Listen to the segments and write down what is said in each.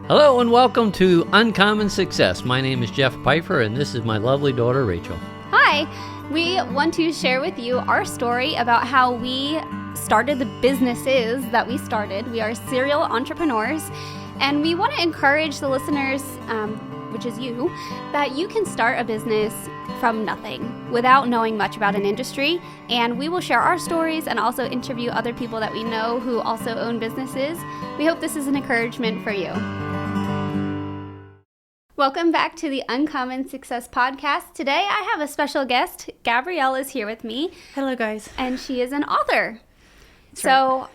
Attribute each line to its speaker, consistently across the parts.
Speaker 1: Hello and welcome to Uncommon Success. My name is Jeff Pfeiffer and this is my lovely daughter Rachel.
Speaker 2: Hi, we want to share with you our story about how we started the businesses that we started. We are serial entrepreneurs and we want to encourage the listeners, which is you, that you can start a business from nothing without knowing much about an industry. And we will share our stories and also interview other people that we know who also own businesses. We hope this is an encouragement for you. Welcome back to the Uncommon Success Podcast. Today I have a special guest. Gabrielle is here with me.
Speaker 3: Hello, guys.
Speaker 2: And she is an author.
Speaker 3: That's
Speaker 2: so
Speaker 3: right.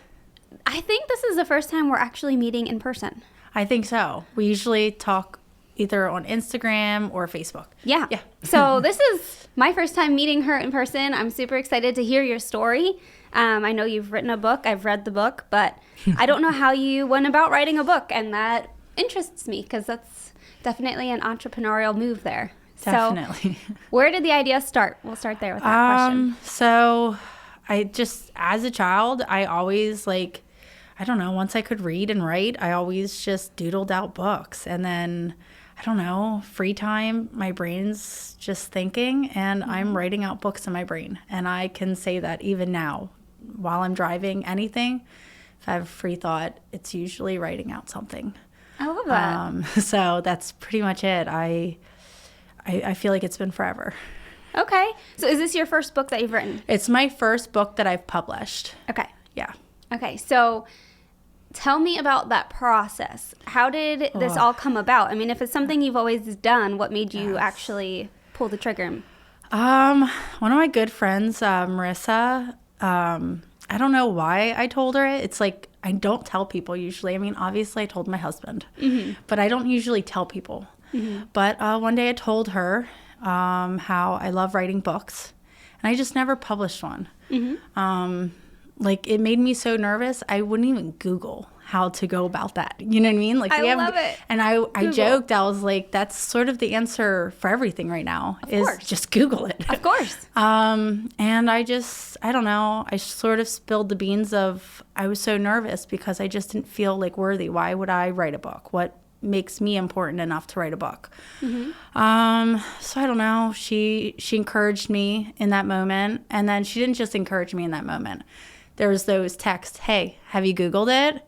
Speaker 2: I think this is the first time we're actually meeting in person.
Speaker 3: I think so. We usually talk either on Instagram or Facebook.
Speaker 2: Yeah. So this is my first time meeting her in person. I'm super excited to hear your story. I know you've written a book. I've read the book, but I don't know how you went about writing a book, and that interests me because that's definitely an entrepreneurial move there.
Speaker 3: Definitely.
Speaker 2: So where did the idea start? We'll start there with that question.
Speaker 3: So I just, as a child, I always once I could read and write, I always just doodled out books. And then, free time, my brain's just thinking, and I'm writing out books in my brain. And I can say that even now, while I'm driving anything, if I have a free thought, it's usually writing out something.
Speaker 2: I love that.
Speaker 3: So that's pretty much it. I feel like it's been forever.
Speaker 2: Okay. So is this your first book that you've written?
Speaker 3: It's my first book that I've published.
Speaker 2: Okay.
Speaker 3: Yeah.
Speaker 2: Okay. So tell me about that process. How did this all come about? I mean, if it's something you've always done, what made you actually pull the trigger?
Speaker 3: One of my good friends, Marissa, I don't know why I told her it. It's like, I don't tell people usually. I mean, obviously I told my husband, but I don't usually tell people. But one day I told her how I love writing books, and I just never published one. It made me so nervous, I wouldn't even Google how to go about that. You know what I mean?
Speaker 2: I love it.
Speaker 3: And I joked, I was like, that's sort of the answer for everything right now, is just Google it.
Speaker 2: Of course.
Speaker 3: And I don't know, I sort of spilled the beans of, I was so nervous because I just didn't feel like worthy. Why would I write a book? What makes me important enough to write a book? So I don't know, she encouraged me in that moment. And then she didn't just encourage me in that moment. There was those texts, hey, have you Googled it?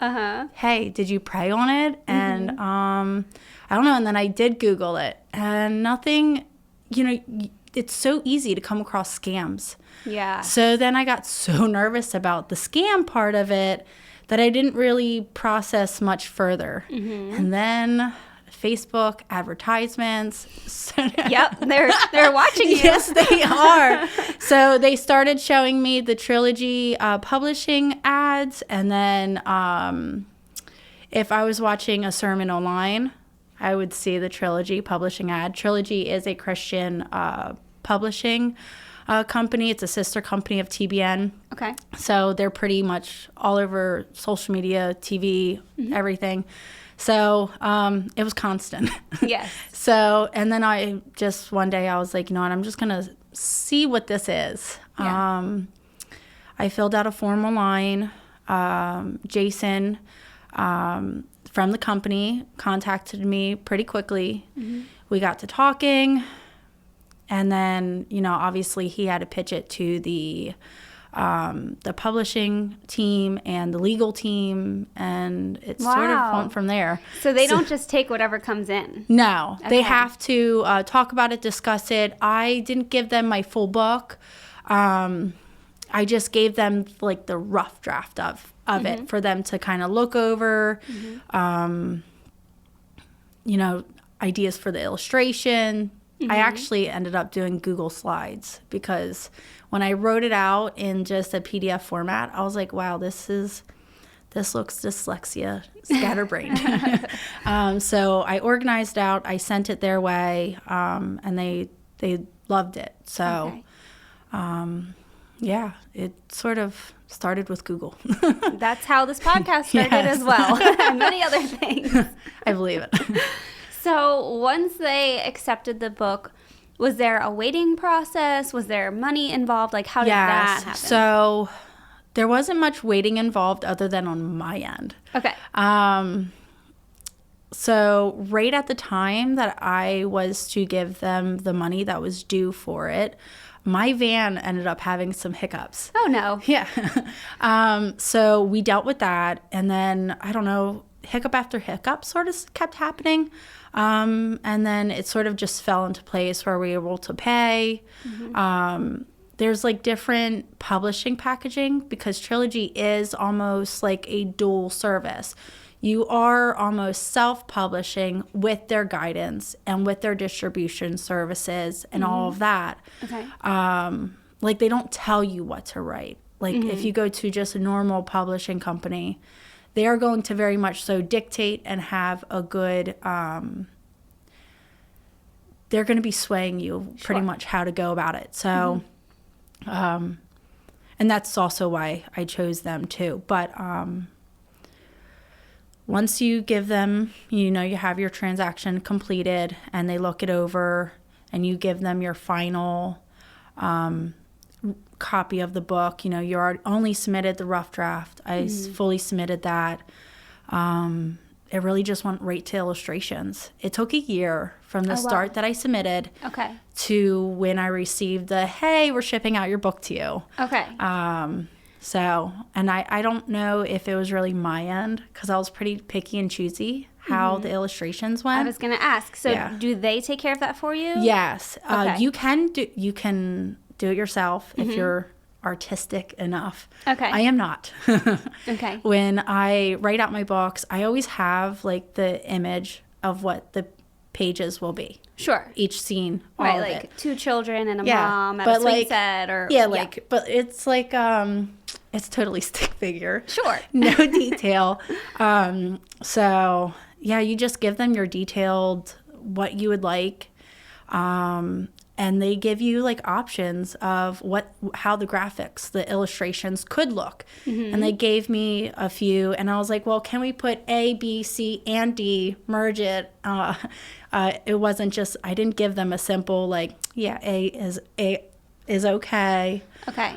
Speaker 3: Hey, did you pray on it? And I don't know. And then I did Google it, and nothing, it's so easy to come across scams.
Speaker 2: Yeah.
Speaker 3: So then I got so nervous about the scam part of it that I didn't really process much further. And then Facebook advertisements.
Speaker 2: Yep, they're watching you.
Speaker 3: Yes, they are. So they started showing me the Trilogy publishing ads, and then if I was watching a sermon online, I would see the Trilogy publishing ad. Trilogy is a Christian publishing company. It's a sister company of TBN.
Speaker 2: Okay.
Speaker 3: So they're pretty much all over social media, TV, everything. So it was constant.
Speaker 2: Yes.
Speaker 3: So, and then one day I was like, you know what, I'm just going to see what this is.
Speaker 2: Yeah.
Speaker 3: I filled out a form online. Jason from the company contacted me pretty quickly. We got to talking. And then, obviously he had to pitch it to the publishing team and the legal team, and it sort of went from there.
Speaker 2: So they don't just take whatever comes in?
Speaker 3: No.
Speaker 2: Okay.
Speaker 3: They have to talk about it, discuss it. I didn't give them my full book. I just gave them the rough draft of it for them to kind of look over, ideas for the illustration. I actually ended up doing Google Slides because when I wrote it out in just a PDF format, I was like, wow, this looks dyslexia, scatterbrained. So I organized out, I sent it their way, and they loved it. So, it sort of started with Google.
Speaker 2: That's how this podcast started as well, and many other things.
Speaker 3: I believe it.
Speaker 2: So once they accepted the book, was there a waiting process? Was there money involved? How did that happen?
Speaker 3: So there wasn't much waiting involved other than on my end.
Speaker 2: Okay.
Speaker 3: So right at the time that I was to give them the money that was due for it, my van ended up having some hiccups.
Speaker 2: Oh, no.
Speaker 3: Yeah. So we dealt with that. And then, I don't know, hiccup after hiccup sort of kept happening. And then it sort of just fell into place where we were able to pay. There's like different publishing packaging because Trilogy is almost like a dual service. You are almost self-publishing with their guidance and with their distribution services and all of that.
Speaker 2: Okay.
Speaker 3: Like they don't tell you what to write. Like if you go to just a normal publishing company, they are going to very much so dictate and have a good, they're going to be swaying you pretty much how to go about it. So, and that's also why I chose them too. But, once you give them, you know, you have your transaction completed and they look it over and you give them your final copy of the book, you know, you only submitted the rough draft. I fully submitted that. It really just went right to illustrations. It took a year from the start that I submitted to when I received the, hey, we're shipping out your book to you.
Speaker 2: Okay.
Speaker 3: So, and I don't know if it was really my end because I was pretty picky and choosy how the illustrations went.
Speaker 2: I was going to ask. So do they take care of that for you?
Speaker 3: Yes. You can do it yourself if you're artistic enough.
Speaker 2: Okay.
Speaker 3: I am not.
Speaker 2: Okay.
Speaker 3: When I write out my books, I always have like the image of what the pages will be.
Speaker 2: Sure.
Speaker 3: Each scene, all
Speaker 2: right,
Speaker 3: of
Speaker 2: like
Speaker 3: it.
Speaker 2: 2 children and a mom at a swing set or
Speaker 3: but it's like it's totally stick figure.
Speaker 2: Sure.
Speaker 3: No detail. So yeah, you just give them your detailed what you would like. And they give you like options of how the graphics, the illustrations could look. And they gave me a few and I was like, well, can we put A, B, C, and D, merge it? It wasn't just, I didn't give them a simple like, yeah, A is okay.
Speaker 2: Okay.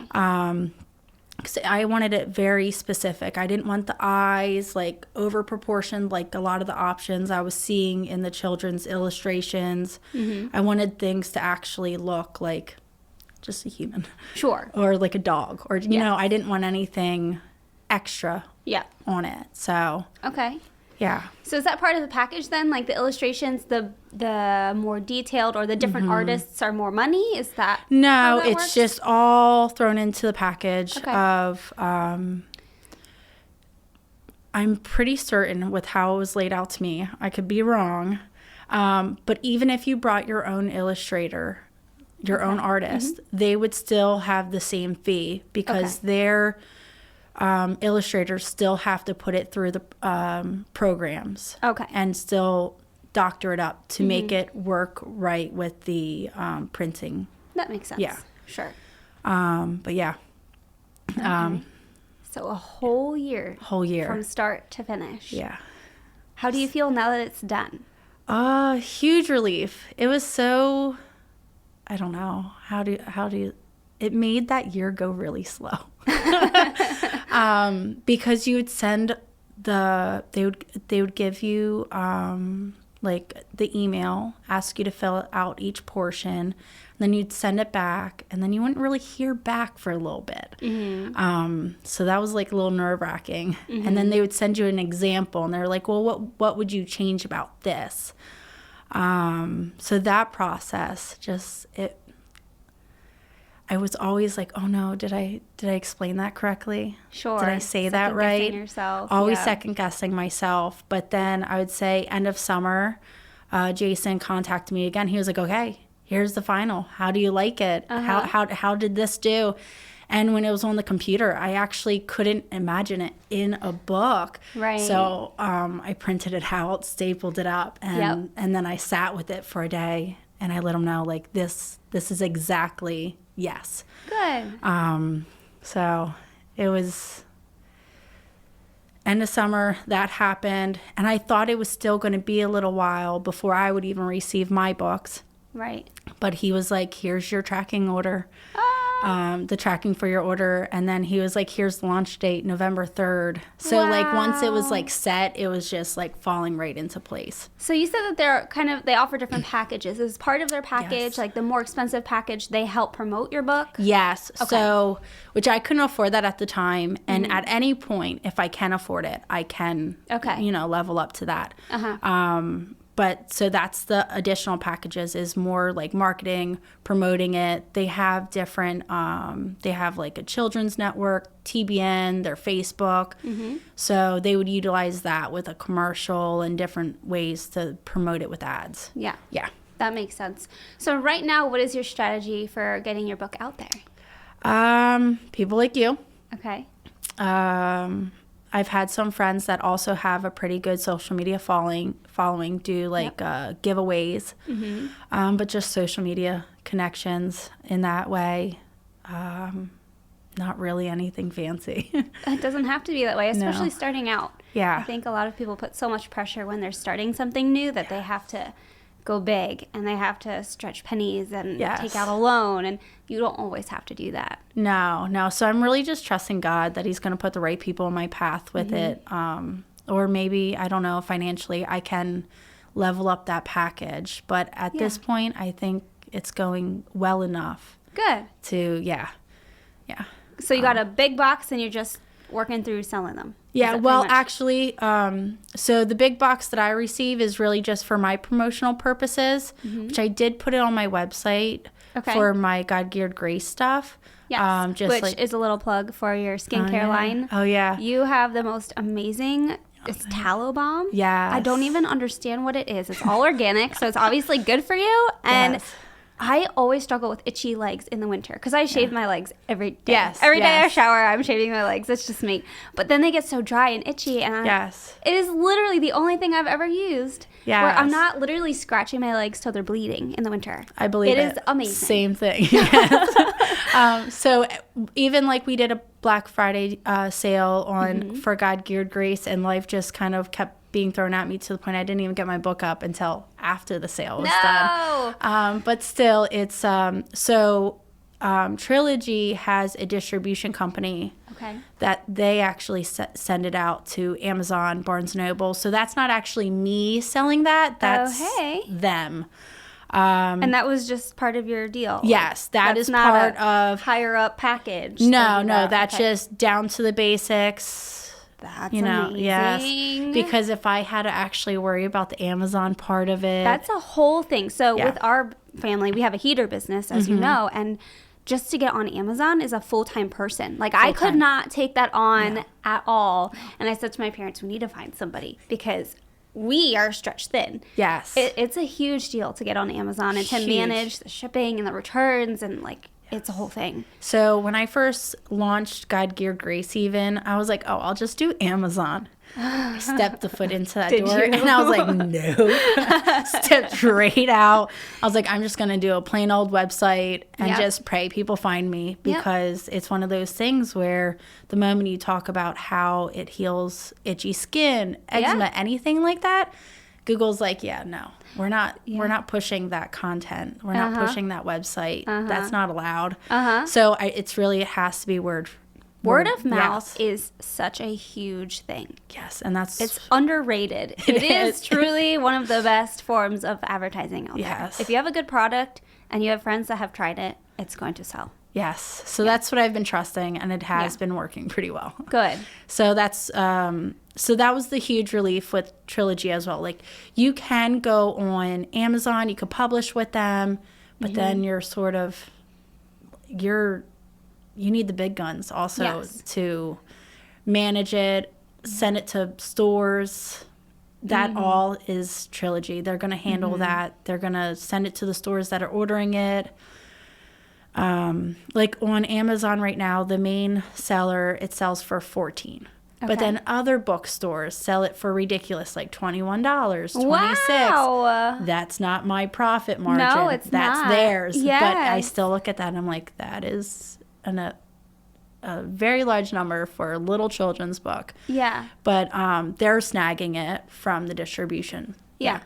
Speaker 3: 'Cause I wanted it very specific. I didn't want the eyes like over proportioned like a lot of the options I was seeing in the children's illustrations. I wanted things to actually look like just a human.
Speaker 2: Sure.
Speaker 3: Or like a dog. Or, you know, I didn't want anything extra on it. So,
Speaker 2: okay.
Speaker 3: yeah.
Speaker 2: So is that part of the package then? Like the illustrations, the more detailed or the different artists are more money? Is that
Speaker 3: No,
Speaker 2: how that
Speaker 3: it's
Speaker 2: works?
Speaker 3: just all thrown into the package of I'm pretty certain with how it was laid out to me. I could be wrong. But even if you brought your own illustrator, your own artist, they would still have the same fee because their illustrators still have to put it through the programs and still doctor it up to make it work right with the printing.
Speaker 2: That makes sense.
Speaker 3: Yeah.
Speaker 2: Sure.
Speaker 3: But yeah.
Speaker 2: So a whole year. From start to finish.
Speaker 3: Yeah.
Speaker 2: How do you feel now that it's done?
Speaker 3: Huge relief. It was so, I don't know, how do you, it made that year go really slow. Because you would send they would give you, like the email, ask you to fill out each portion, then you'd send it back, and then you wouldn't really hear back for a little bit. So that was like a little nerve-wracking. And then they would send you an example, and they're like, well, what would you change about this? So that process, I was always like, oh no, did I explain that correctly?
Speaker 2: Sure.
Speaker 3: Did I say that right?
Speaker 2: Second-guessing yourself.
Speaker 3: Always second-guessing myself. But then I would say end of summer, Jason contacted me again. He was like, okay, here's the final. How do you like it? How did this do? And when it was on the computer, I actually couldn't imagine it in a book.
Speaker 2: Right.
Speaker 3: So I printed it out, stapled it up, and then I sat with it for a day, and I let him know, like, this is exactly yes.
Speaker 2: Good.
Speaker 3: So it was end of summer, that happened, and I thought it was still going to be a little while before I would even receive my books.
Speaker 2: Right.
Speaker 3: But he was like, here's your tracking order. the tracking for your order. And then he was like, here's the launch date, November 3rd. So like once it was like set, it was just like falling right into place.
Speaker 2: So you said that they offer different packages. As part of their package, like the more expensive package, they help promote your book?
Speaker 3: Yes. Okay. So, which I couldn't afford that at the time. And at any point, if I can afford it, I can, level up to that. But so that's the additional packages is more like marketing, promoting it. They have different, they have like a children's network, TBN, their Facebook. So they would utilize that with a commercial and different ways to promote it with ads.
Speaker 2: Yeah.
Speaker 3: Yeah.
Speaker 2: That makes sense. So right now, what is your strategy for getting your book out there?
Speaker 3: People like you.
Speaker 2: Okay.
Speaker 3: I've had some friends that also have a pretty good social media following do like giveaways, but just social media connections in that way. Not really anything fancy.
Speaker 2: It doesn't have to be that way, especially starting out.
Speaker 3: Yeah.
Speaker 2: I think a lot of people put so much pressure when they're starting something new that they have to go big and they have to stretch pennies and take out a loan, and you don't always have to do that.
Speaker 3: No. So I'm really just trusting God that he's going to put the right people in my path with it. Or maybe, I don't know, financially I can level up that package. But at this point, I think it's going well enough.
Speaker 2: Good.
Speaker 3: To, yeah.
Speaker 2: So you got a big box and you're just working through selling them.
Speaker 3: Yeah, well, actually, so the big box that I receive is really just for my promotional purposes, which I did put it on my website for my God-Geared Grace stuff.
Speaker 2: Yes, which is a little plug for your skincare line.
Speaker 3: Oh, yeah.
Speaker 2: You have the most amazing, it's tallow balm.
Speaker 3: Yeah.
Speaker 2: I don't even understand what it is. It's all organic, so it's obviously good for you. And I always struggle with itchy legs in the winter because I shave my legs every day. Every day I shower, I'm shaving my legs. It's just me. But then they get so dry and itchy, and it is literally the only thing I've ever used where I'm not literally scratching my legs till they're bleeding in the winter.
Speaker 3: I believe it.
Speaker 2: It is amazing.
Speaker 3: Same thing. So even like we did a Black Friday sale on for God Geared Grace, and life just kind of kept being thrown at me to the point I didn't even get my book up until after the sale was done. But still, it's Trilogy has a distribution company that they actually send it out to Amazon, Barnes & Noble. So that's not actually me selling that. That's them.
Speaker 2: And that was just part of your deal?
Speaker 3: Yes, that is part of
Speaker 2: higher up package.
Speaker 3: No, that's just down to the basics.
Speaker 2: That's amazing.
Speaker 3: Yes. Because if I had to actually worry about the Amazon part of it.
Speaker 2: That's a whole thing. So with our family, we have a heater business, as you know, and just to get on Amazon is a full-time person. Like I could not take that on at all. And I said to my parents, we need to find somebody because we are stretched thin.
Speaker 3: Yes.
Speaker 2: It's a huge deal to get on Amazon and to manage the shipping and the returns and like it's a whole thing.
Speaker 3: So when I first launched God Geared Grace even, I was like, oh, I'll just do Amazon. I stepped the foot into that door and I was like, no. Stepped right out. I was like, I'm just going to do a plain old website and just pray people find me because it's one of those things where the moment you talk about how it heals itchy skin, eczema, anything like that, Google's like, no, we're not pushing that content. We're not pushing that website. That's not allowed. So it has to be word
Speaker 2: of mouth is such a huge thing.
Speaker 3: Yes, and it's
Speaker 2: underrated. It is truly one of the best forms of advertising out there. If you have a good product and you have friends that have tried it, it's going to sell.
Speaker 3: Yes. So that's what I've been trusting, and it has been working pretty well.
Speaker 2: Good.
Speaker 3: So that's so that was the huge relief with Trilogy as well. Like you can go on Amazon, you could publish with them, but then you're sort of you need the big guns also to manage it, send it to stores. That all is Trilogy. They're going to handle that. They're going to send it to the stores that are ordering it. Like on Amazon right now, the main seller, it sells for $14. But then other bookstores sell it for ridiculous, like $21, $26.
Speaker 2: Wow.
Speaker 3: That's not my profit margin.
Speaker 2: No, it's
Speaker 3: That's
Speaker 2: not.
Speaker 3: theirs.
Speaker 2: Yes.
Speaker 3: But I still look at that and I'm like, that is a very large number for a little children's book.
Speaker 2: Yeah.
Speaker 3: But they're snagging it from the distribution.
Speaker 2: Yeah.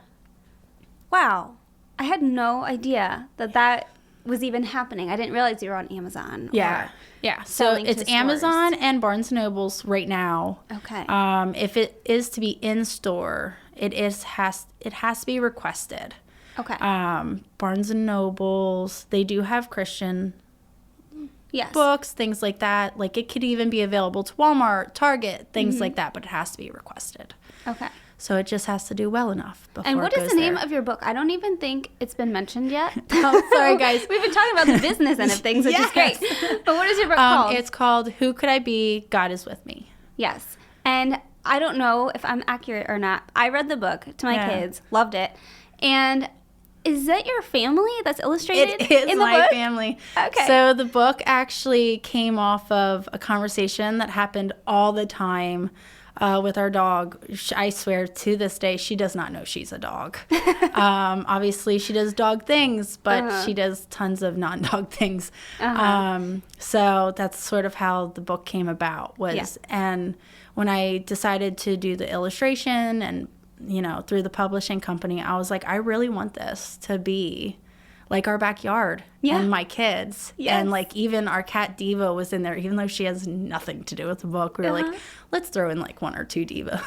Speaker 2: Wow. I had no idea that was even happening. I didn't realize you were on Amazon.
Speaker 3: Yeah.
Speaker 2: Or
Speaker 3: Yeah. So
Speaker 2: selling
Speaker 3: it's
Speaker 2: to
Speaker 3: Amazon
Speaker 2: stores.
Speaker 3: and Barnes & Nobles right now.
Speaker 2: Okay.
Speaker 3: If it is to be in store, it has to be requested.
Speaker 2: Okay.
Speaker 3: Barnes & Nobles, they do have Christian
Speaker 2: Yes.
Speaker 3: books, things like that. Like, it could even be available to Walmart, Target, things like that, but it has to be requested.
Speaker 2: Okay.
Speaker 3: So it just has to do well enough before
Speaker 2: And what
Speaker 3: it
Speaker 2: is
Speaker 3: goes
Speaker 2: the name
Speaker 3: there.
Speaker 2: of your book? I don't even think it's been mentioned yet.
Speaker 3: Oh, sorry, guys.
Speaker 2: We've been talking about the business end of things, which is great. But what is your book called?
Speaker 3: It's called Who Could I Be? God Is With Me.
Speaker 2: Yes. And I don't know if I'm accurate or not. I read the book to my kids, loved it. And is that your family that's illustrated
Speaker 3: It is
Speaker 2: in the
Speaker 3: my
Speaker 2: book?
Speaker 3: family.
Speaker 2: Okay.
Speaker 3: So the book actually came off of a conversation that happened all the time with our dog. I swear to this day, she does not know she's a dog. Obviously, she does dog things, but she does tons of non-dog things. So that's sort of how the book came about. And when I decided to do the illustration and, through the publishing company, I was like, I really want this to be like our backyard and my kids.
Speaker 2: Yes.
Speaker 3: And like even our cat Diva was in there, even though she has nothing to do with the book. We were like, let's throw in like one or two Diva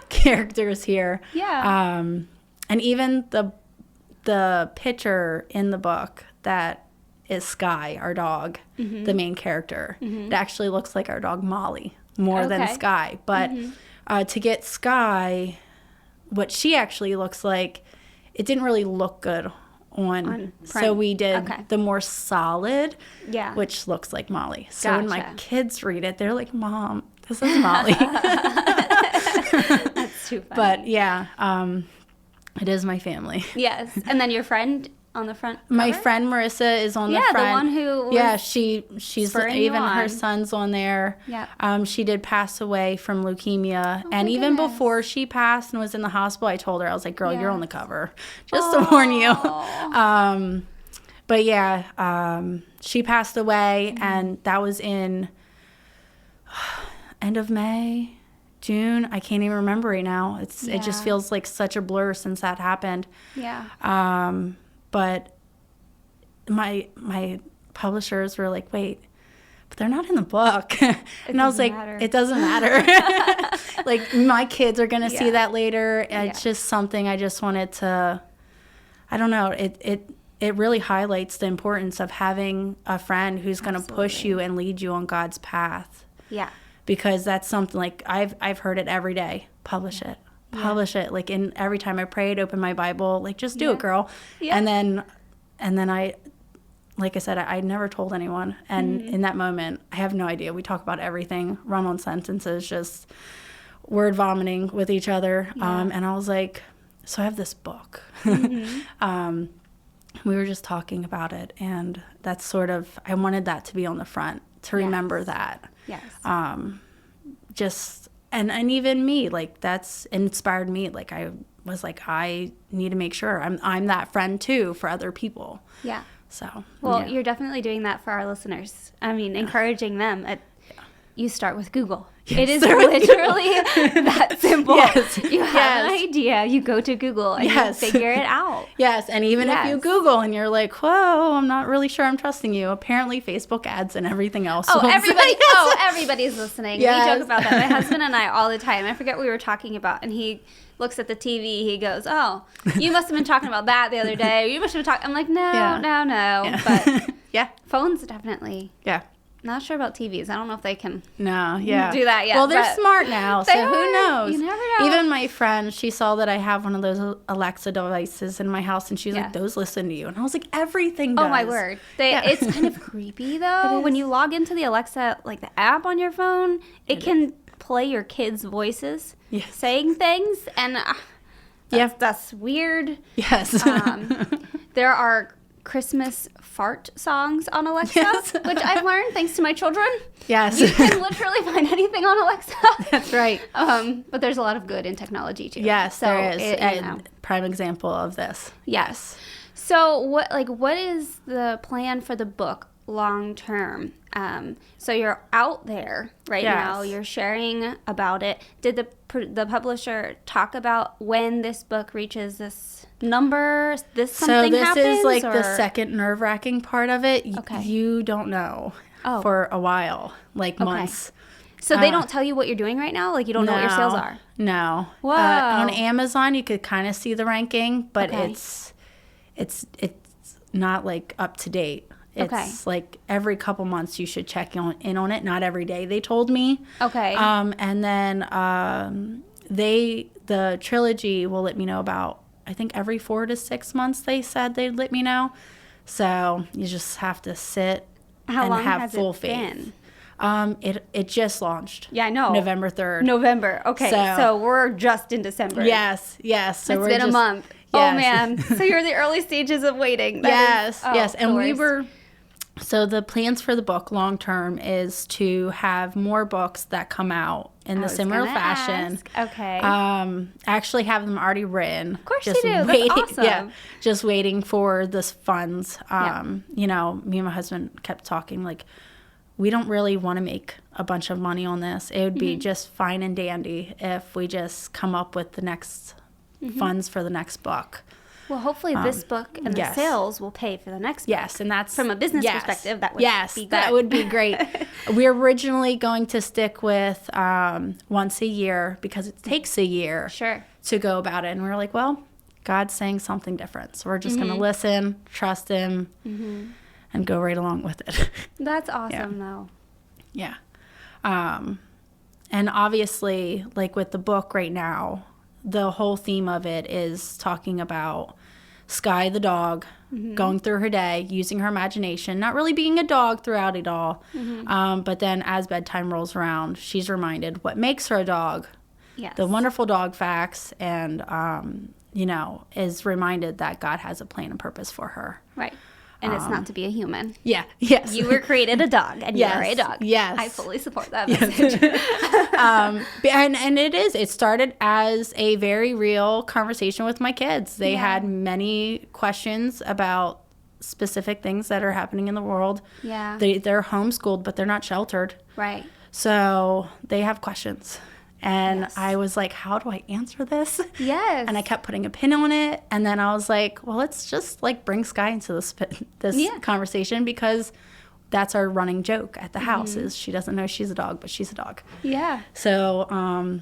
Speaker 3: characters here.
Speaker 2: Yeah.
Speaker 3: And even the picture in the book that is Sky, our dog, the main character, it actually looks like our dog Molly more than Sky. But to get Sky, what she actually looks like, it didn't really look good on so we did the more solid, which looks like Molly. So when my kids read it, they're like, Mom, this is Molly.
Speaker 2: That's too funny.
Speaker 3: But yeah, it is my family.
Speaker 2: Yes. And then your friend on the front cover?
Speaker 3: My friend Marissa is on the front.
Speaker 2: Yeah, the one who was
Speaker 3: she's
Speaker 2: spurring you
Speaker 3: even her
Speaker 2: on.
Speaker 3: son's on there.
Speaker 2: Yeah.
Speaker 3: She did pass away from leukemia, and even before she passed and was in the hospital, I told her, I was like, "Girl, you're on the cover, just to warn you." But yeah, she passed away, and that was in end of May. June, I can't even remember right now. It just feels like such a blur since that happened.
Speaker 2: Yeah.
Speaker 3: But my publishers were like, wait, but they're not in the book. And I was like, it doesn't matter. Like, my kids are going to see that later. It's just something I just wanted to, I don't know, it really highlights the importance of having a friend who's going to push you and lead you on God's path.
Speaker 2: Yeah.
Speaker 3: Because that's something like I've heard it every day. Publish it. Publish it. Like, in every time I prayed, open my Bible, like, just do it, girl. Yeah. And then I, like I said, I never told anyone. And in that moment, I have no idea. We talk about everything, run on sentences, just word vomiting with each other.
Speaker 2: Yeah.
Speaker 3: And I was like, so I have this book. We were just talking about it, and that's sort of, I wanted that to be on the front, to remember that.
Speaker 2: Yes.
Speaker 3: Just, and even me, like, that's inspired me. Like, I was like, I need to make sure I'm that friend too for other people.
Speaker 2: Yeah.
Speaker 3: So,
Speaker 2: well, you're definitely doing that for our listeners. I mean, encouraging them. You start with Google.
Speaker 3: Yes,
Speaker 2: it is literally that simple.
Speaker 3: Yes.
Speaker 2: You have an idea, you go to Google and you figure it out.
Speaker 3: Yes, and even if you Google and you're like, whoa, I'm not really sure I'm trusting you, apparently Facebook ads and everything else.
Speaker 2: Everybody's listening.
Speaker 3: Yes.
Speaker 2: We joke about that. My husband and I all the time. I forget what we were talking about, and he looks at the TV. He goes, "Oh, you must have been talking about that the other day. You must have been talking." I'm like, "No.
Speaker 3: Yeah.
Speaker 2: But phones definitely.
Speaker 3: Yeah.
Speaker 2: Not sure about TVs. I don't know if they can
Speaker 3: do that yet.
Speaker 2: Well,
Speaker 3: they're smart now, so who knows?
Speaker 2: You never know.
Speaker 3: Even my friend, she saw that I have one of those Alexa devices in my house, and she's like, those listen to you. And I was like, everything does.
Speaker 2: Oh, my word. It's kind of creepy, though. When you log into the Alexa, like the app on your phone, it can play your kids' voices saying things, and that's weird.
Speaker 3: Yes.
Speaker 2: There are Christmas fart songs on Alexa, which I've learned thanks to my children.
Speaker 3: Yes.
Speaker 2: You can literally find anything on Alexa.
Speaker 3: That's right.
Speaker 2: But there's a lot of good in technology too.
Speaker 3: Yes,
Speaker 2: so
Speaker 3: there is. A prime example of this.
Speaker 2: Yes. So what is the plan for the book? long term. So you're out there right
Speaker 3: Yes.
Speaker 2: now. You're sharing about it. Did the publisher talk about when this book reaches this number? Something
Speaker 3: this
Speaker 2: happens?
Speaker 3: is like
Speaker 2: or?
Speaker 3: the second nerve-wracking part of it.
Speaker 2: Okay.
Speaker 3: You don't know for a while, like months.
Speaker 2: So they don't tell you what you're doing right now? Like you don't know what your sales are?
Speaker 3: No.
Speaker 2: Whoa.
Speaker 3: On Amazon, you could kind of see the ranking, but
Speaker 2: Okay.
Speaker 3: it's not like up to date. It's like every couple months you should check in on it. Not every day, they told me.
Speaker 2: Okay.
Speaker 3: And then the trilogy will let me know about, I think every 4 to 6 months they said they'd let me know. So you just have to sit
Speaker 2: How
Speaker 3: and
Speaker 2: long
Speaker 3: have
Speaker 2: has
Speaker 3: full
Speaker 2: it
Speaker 3: faith.
Speaker 2: been?
Speaker 3: It just launched.
Speaker 2: Yeah, I know.
Speaker 3: November 3rd.
Speaker 2: November. Okay. So we're just in December.
Speaker 3: Yes. So
Speaker 2: It's
Speaker 3: we're
Speaker 2: been a month.
Speaker 3: Yes.
Speaker 2: Oh, man. So you're in the early stages of waiting. That is-
Speaker 3: And
Speaker 2: the
Speaker 3: we
Speaker 2: worst.
Speaker 3: were, so the plans for the book long term is to have more books that come out in
Speaker 2: I
Speaker 3: the
Speaker 2: was
Speaker 3: similar
Speaker 2: gonna
Speaker 3: fashion.
Speaker 2: ask. Okay.
Speaker 3: I actually have them already written. Of
Speaker 2: course you do. That's awesome.
Speaker 3: Yeah, just waiting for the funds.
Speaker 2: Yeah.
Speaker 3: You know, me and my husband kept talking like, we don't really want to make a bunch of money on this. It would be just fine and dandy if we just come up with the next funds for the next book.
Speaker 2: Well, hopefully this book and the
Speaker 3: yes.
Speaker 2: sales will pay for the next book.
Speaker 3: Yes, and that's
Speaker 2: From a business perspective, that would be good.
Speaker 3: that would be great. We're originally going to stick with once a year because it takes a year
Speaker 2: Sure.
Speaker 3: to go about it. And we were like, well, God's saying something different. So we're just going to listen, trust him, and go right along with it.
Speaker 2: That's awesome, though.
Speaker 3: Yeah. And obviously, like with the book right now, the whole theme of it is talking about Sky the dog going through her day, using her imagination, not really being a dog throughout it all. But then as bedtime rolls around, she's reminded what makes her a dog,
Speaker 2: Yes.
Speaker 3: the wonderful dog facts, and, you know, is reminded that God has a plan and purpose for her.
Speaker 2: Right. And it's not to be a human.
Speaker 3: Yeah. Yes.
Speaker 2: You were created a dog, and
Speaker 3: Yes.
Speaker 2: you are a dog.
Speaker 3: Yes.
Speaker 2: I fully support that message.
Speaker 3: And it started as a very real conversation with my kids. They had many questions about specific things that are happening in the world.
Speaker 2: Yeah.
Speaker 3: They're homeschooled, but they're not sheltered.
Speaker 2: Right.
Speaker 3: So they have questions. And
Speaker 2: Yes.
Speaker 3: I was like, how do I answer this?
Speaker 2: Yes.
Speaker 3: And I kept putting a pin on it. And then I was like, well, let's just like bring Sky into this conversation, because that's our running joke at the house is she doesn't know she's a dog, but she's a dog.
Speaker 2: Yeah.
Speaker 3: So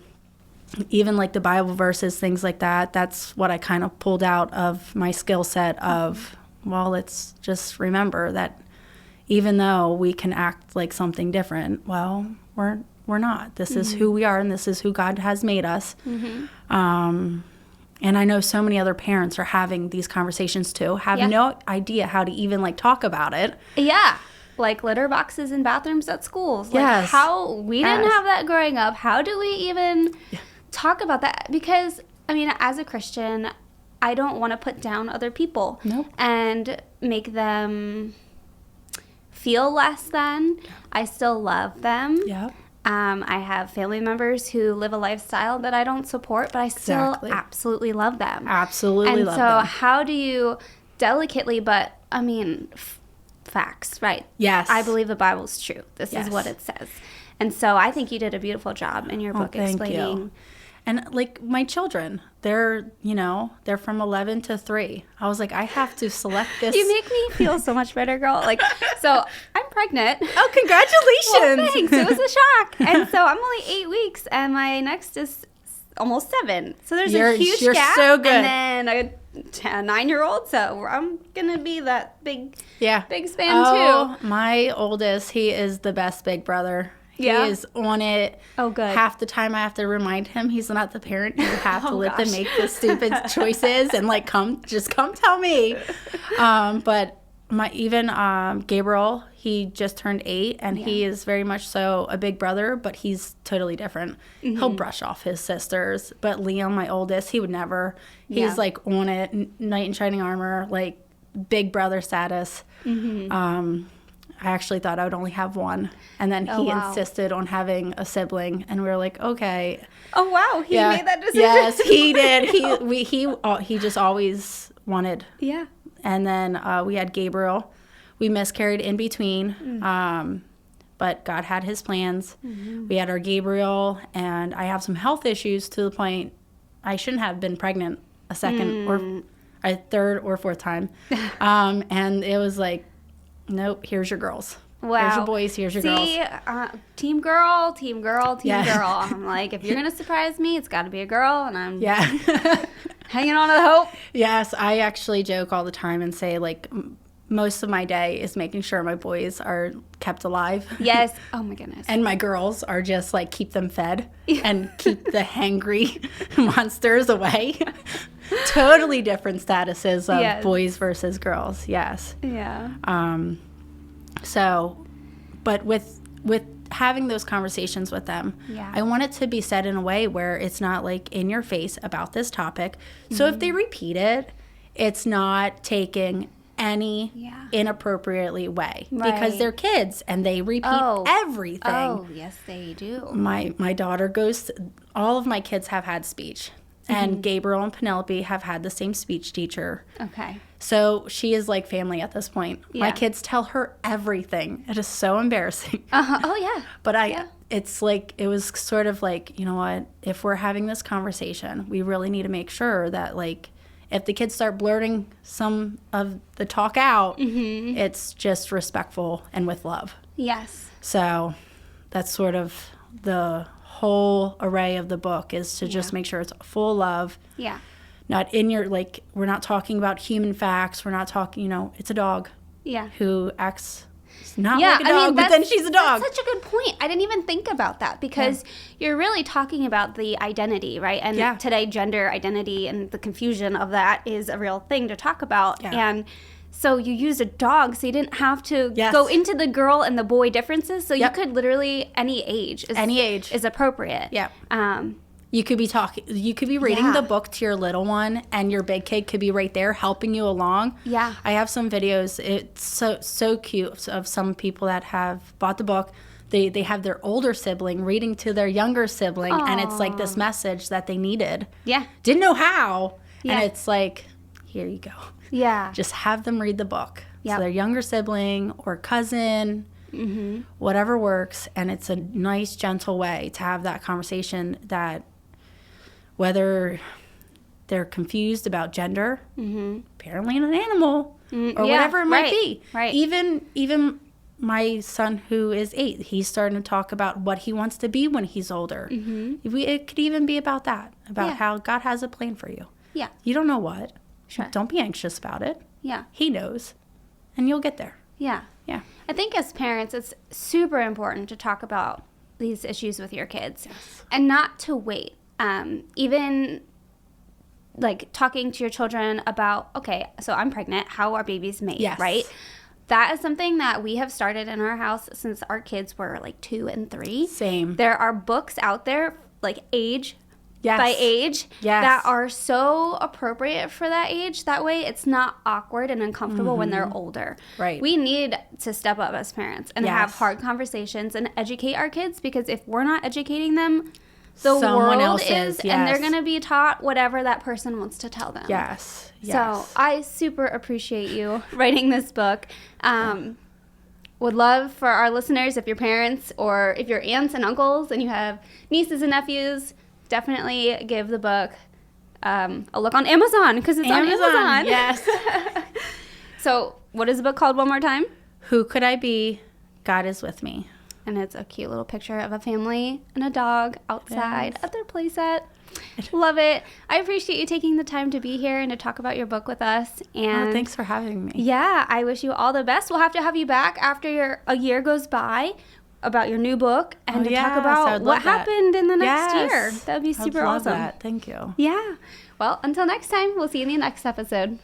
Speaker 3: even like the Bible verses, things like that, that's what I kind of pulled out of my skill set of, well, let's just remember that even though we can act like something different, well, we're not. This is who we are, and this is who God has made us. And I know so many other parents are having these conversations too, have no idea how to even like talk about it.
Speaker 2: Yeah. Like litter boxes in bathrooms at schools. Like
Speaker 3: Yes.
Speaker 2: how we didn't
Speaker 3: Yes.
Speaker 2: have that growing up. How do we even talk about that? Because, I mean, as a Christian, I don't want to put down other people
Speaker 3: Nope.
Speaker 2: and make them feel less than. I still love them.
Speaker 3: Yeah.
Speaker 2: I have family members who live a lifestyle that I don't support, but I still
Speaker 3: Exactly.
Speaker 2: absolutely love them.
Speaker 3: Absolutely
Speaker 2: And
Speaker 3: love
Speaker 2: so
Speaker 3: them.
Speaker 2: how do you delicately, but I mean, facts, right?
Speaker 3: Yes.
Speaker 2: I believe the Bible's true. This
Speaker 3: Yes.
Speaker 2: is what it says. And so I think you did a beautiful job in your book
Speaker 3: thank
Speaker 2: explaining.
Speaker 3: you. And like my children, they're from 11 to 3. I was like, I have to select this.
Speaker 2: You make me feel so much better, girl. Like, so I'm pregnant.
Speaker 3: Oh, congratulations.
Speaker 2: Well, thanks. It was a shock. And so I'm only 8 weeks, and my next is almost 7. So there's a huge
Speaker 3: you're
Speaker 2: gap.
Speaker 3: so good.
Speaker 2: And then a 9-year-old. So I'm gonna be that big span too.
Speaker 3: My oldest, he is the best big brother.
Speaker 2: Yeah?
Speaker 3: He is on it.
Speaker 2: Oh, good.
Speaker 3: Half the time I have to remind him he's not the parent. You have to
Speaker 2: Oh,
Speaker 3: let them
Speaker 2: gosh.
Speaker 3: make the stupid choices and like come tell me. But Gabriel, he just turned 8, and he is very much so a big brother, but he's totally different. He'll brush off his sisters. But Liam, my oldest, he would never. He's
Speaker 2: Yeah.
Speaker 3: like on it, knight in shining armor, like big brother status. I actually thought I would only have one, and then he
Speaker 2: wow.
Speaker 3: insisted on having a sibling, and we were like, okay.
Speaker 2: Oh wow, he
Speaker 3: Yeah.
Speaker 2: made that decision.
Speaker 3: Yes, he did. He just always wanted.
Speaker 2: Yeah.
Speaker 3: And then we had Gabriel, We miscarried in between, but God had his plans. We had our Gabrielle, and I have some health issues to the point I shouldn't have been pregnant a second or a third or fourth time. And it was like, nope, here's your girls.
Speaker 2: Wow.
Speaker 3: Here's your boys, here's your girls.
Speaker 2: Team girl, team girl, team girl. I'm like, if you're going to surprise me, it's got to be a girl, and I'm hanging on to the hope.
Speaker 3: Yes, I actually joke all the time and say, like, most of my day is making sure my boys are kept alive.
Speaker 2: Yes. Oh, my goodness.
Speaker 3: And my girls are just, like, keep them fed and keep the hangry monsters away. Totally different statuses of boys versus girls. Yes.
Speaker 2: Yeah.
Speaker 3: So, but with having those conversations with them, I want it to be said in a way where it's not like in your face about this topic. So if they repeat it, it's not taking any inappropriately way because they're kids and they repeat everything.
Speaker 2: Oh, yes, they do.
Speaker 3: My daughter goes, all of my kids have had speech. And Gabrielle and Penelope have had the same speech teacher.
Speaker 2: Okay.
Speaker 3: So she is like family at this point. Yeah. My kids tell her everything. It is so embarrassing.
Speaker 2: Oh, yeah.
Speaker 3: But it's like, it was sort of like, you know what? If we're having this conversation, we really need to make sure that, like, if the kids start blurting some of the talk out, it's just respectful and with love.
Speaker 2: Yes.
Speaker 3: So that's sort of the whole array of the book, is to just make sure it's full love. Yeah. Not in your, like, we're not talking about human facts. We're not talking, you know, it's a dog. Yeah. Who acts not like a dog, but then she's a dog.
Speaker 2: That's such a good point. I didn't even think about that because you're really talking about the identity, right? And today, gender identity and the confusion of that is a real thing to talk about. Yeah. And so you used a dog, so you didn't have to go into the girl and the boy differences. So you could literally, any age is appropriate. Yeah.
Speaker 3: You could be reading the book to your little one, and your big kid could be right there helping you along. Yeah. I have some videos. It's so cute of some people that have bought the book. They have their older sibling reading to their younger sibling, and it's like this message that they needed. Yeah. Didn't know how. Yeah. And it's like, here you go. Yeah. Just have them read the book. Yep. So their younger sibling or cousin, whatever works. And it's a nice, gentle way to have that conversation, that whether they're confused about gender, apparently an animal, or whatever it might be. Right. Even my son, who is 8, he's starting to talk about what he wants to be when he's older. It could even be about that, about how God has a plan for you. Yeah. You don't know what. Sure. Don't be anxious about it. Yeah. He knows. And you'll get there. Yeah. Yeah.
Speaker 2: I think as parents, it's super important to talk about these issues with your kids. Yes. And not to wait. Even like talking to your children about, okay, so I'm pregnant, how are babies made, right? That is something that we have started in our house since our kids were like 2 and 3. Same. There are books out there, like age by age, that are so appropriate for that age. That way it's not awkward and uncomfortable when they're older. Right. We need to step up as parents and have hard conversations and educate our kids, because if we're not educating them, someone else is, and they're going to be taught whatever that person wants to tell them. Yes. So I super appreciate you writing this book. Would love for our listeners, if you're parents or if you're aunts and uncles and you have nieces and nephews, definitely give the book a look on Amazon, because it's on Amazon. Yes. So what is the book called one more time?
Speaker 3: Who Could I Be? God is With Me.
Speaker 2: And it's a cute little picture of a family and a dog outside at their playset. Love it. I appreciate you taking the time to be here and to talk about your book with us. And
Speaker 3: thanks for having me.
Speaker 2: Yeah, I wish you all the best. We'll have to have you back after a year goes by about your new book and to talk about what happened in the next year. That would be super awesome.
Speaker 3: Thank you.
Speaker 2: Yeah. Well, until next time, we'll see you in the next episode.